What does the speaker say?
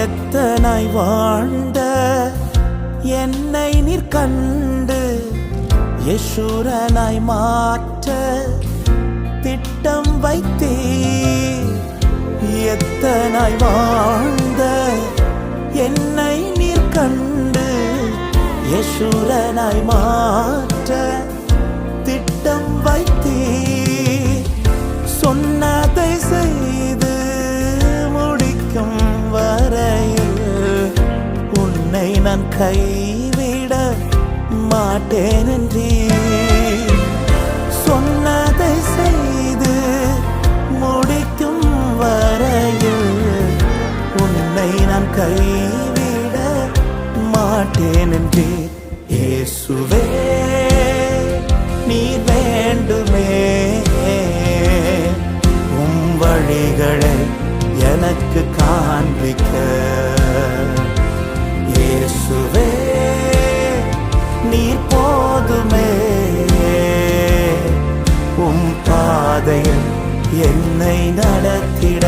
எத்தனாய் வாழ்ந்த என்னை நீர் கண்டு யேசுரனாய் மாற்ற திட்டம் வைத்தீர். எத்தனாய் வாழ்ந்த என்னை நீர் கண்டு யேசுரனாய் மாற்ற திட்டம் வைத்தீர். சொன்னதை செய்து முடிக்கும் வரையில் உன்னை நான் கைவிட மாட்டேன் என்றீர். சொன்னதை செய்து முடிக்கும் வரையில் உன்னை நான் கைவிட மாட்டேன் என்றீர். இயேசுவே நீர் வேண்டுமே, உம் வழிகளை எனக்கு காண்பிக்க. இயேசுவே நீர் போதுமே, உம் பாதையில் என்னை நடத்திட.